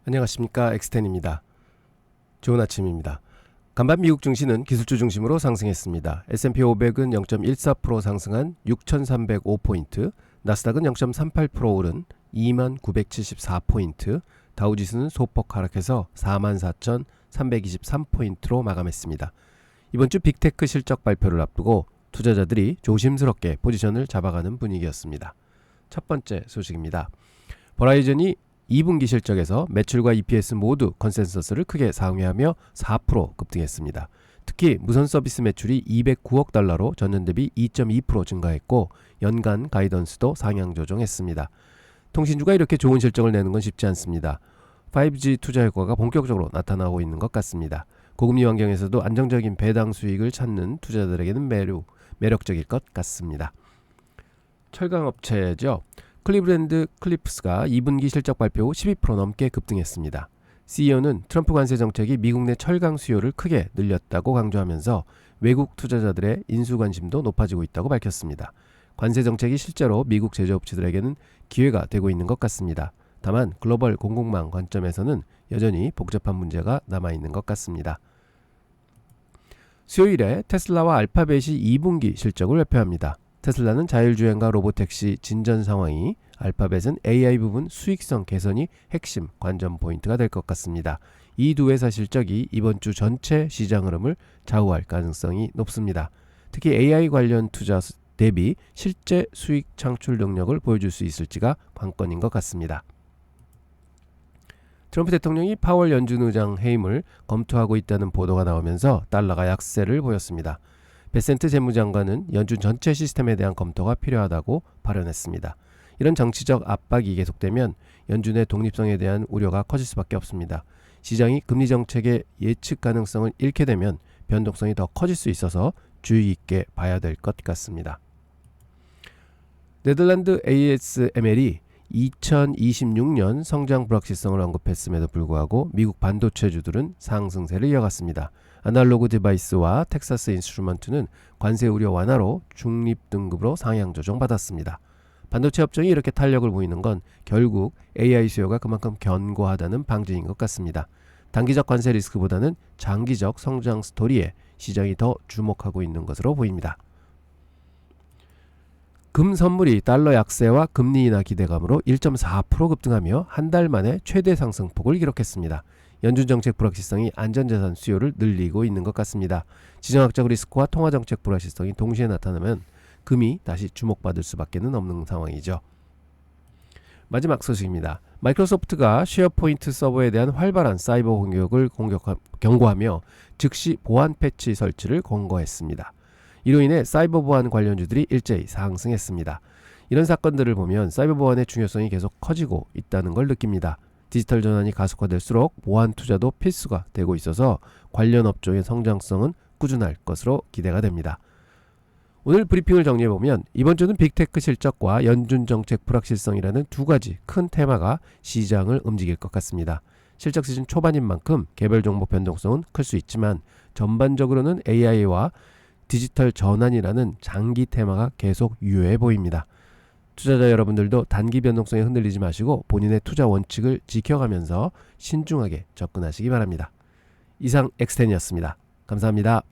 안녕하십니까, 엑스텐입니다. 좋은 아침입니다. 간밤 미국 증시는 기술주 중심으로 상승했습니다. S&P 500은 0.14% 상승한 6,305포인트, 나스닥은 0.38% 오른 2974포인트, 다우지수는 소폭 하락해서 44,323포인트로 마감했습니다. 이번 주 빅테크 실적 발표를 앞두고 투자자들이 조심스럽게 포지션을 잡아가는 분위기였습니다. 첫 번째 소식입니다. 버라이즌이 2분기 실적에서 매출과 EPS 모두 컨센서스를 크게 상회하며 4% 급등했습니다. 특히 무선 서비스 매출이 209억 달러로 전년 대비 2.2% 증가했고 연간 가이던스도 상향 조정했습니다. 통신주가 이렇게 좋은 실적을 내는 건 쉽지 않습니다. 5G 투자 효과가 본격적으로 나타나고 있는 것 같습니다. 고금리 환경에서도 안정적인 배당 수익을 찾는 투자자들에게는 매우 매력적일 것 같습니다. 철강업체죠. 클리브랜드 클리프스가 2분기 실적 발표 후 12% 넘게 급등했습니다. CEO는 트럼프 관세 정책이 미국 내 철강 수요를 크게 늘렸다고 강조하면서 외국 투자자들의 인수 관심도 높아지고 있다고 밝혔습니다. 관세 정책이 실제로 미국 제조업체들에게는 기회가 되고 있는 것 같습니다. 다만 글로벌 공급망 관점에서는 여전히 복잡한 문제가 남아있는 것 같습니다. 수요일에 테슬라와 알파벳이 2분기 실적을 발표합니다. 테슬라는 자율주행과 로보택시 진전 상황이, 알파벳은 AI 부분 수익성 개선이 핵심 관전 포인트가 될 것 같습니다. 이 두 회사 실적이 이번 주 전체 시장 흐름을 좌우할 가능성이 높습니다. 특히 AI 관련 투자 대비 실제 수익 창출 능력을 보여줄 수 있을지가 관건인 것 같습니다. 트럼프 대통령이 파월 연준 의장 해임을 검토하고 있다는 보도가 나오면서 달러가 약세를 보였습니다. 베센트 재무장관은 연준 전체 시스템에 대한 검토가 필요하다고 발언했습니다. 이런 정치적 압박이 계속되면 연준의 독립성에 대한 우려가 커질 수밖에 없습니다. 시장이 금리 정책의 예측 가능성을 잃게 되면 변동성이 더 커질 수 있어서 주의 있게 봐야 될 것 같습니다. 네덜란드 ASML이 2026년 성장 불확실성을 언급했음에도 불구하고 미국 반도체주들은 상승세를 이어갔습니다. 아날로그 디바이스와 텍사스 인스트루먼트는 관세 우려 완화로 중립 등급으로 상향 조정받았습니다. 반도체 업종이 이렇게 탄력을 보이는 건 결국 AI 수요가 그만큼 견고하다는 방증인 것 같습니다. 단기적 관세 리스크보다는 장기적 성장 스토리에 시장이 더 주목하고 있는 것으로 보입니다. 금 선물이 달러 약세와 금리 인하 기대감으로 1.4% 급등하며 한 달 만에 최대 상승폭을 기록했습니다. 연준 정책 불확실성이 안전자산 수요를 늘리고 있는 것 같습니다. 지정학적 리스크와 통화정책 불확실성이 동시에 나타나면 금이 다시 주목받을 수밖에 없는 상황이죠. 마지막 소식입니다. 마이크로소프트가 쉐어포인트 서버에 대한 활발한 사이버 공격을 경고하며 즉시 보안 패치 설치를 권고했습니다. 이로 인해 사이버 보안 관련주들이 일제히 상승했습니다. 이런 사건들을 보면 사이버 보안의 중요성이 계속 커지고 있다는 걸 느낍니다. 디지털 전환이 가속화될수록 보안 투자도 필수가 되고 있어서 관련 업종의 성장성은 꾸준할 것으로 기대가 됩니다. 오늘 브리핑을 정리해보면 이번 주는 빅테크 실적과 연준 정책 불확실성이라는 두 가지 큰 테마가 시장을 움직일 것 같습니다. 실적 시즌 초반인 만큼 개별 종목 변동성은 클 수 있지만 전반적으로는 AI와 디지털 전환이라는 장기 테마가 계속 유효해 보입니다. 투자자 여러분들도 단기 변동성에 흔들리지 마시고 본인의 투자 원칙을 지켜가면서 신중하게 접근하시기 바랍니다. 이상 엑스텐이었습니다. 감사합니다.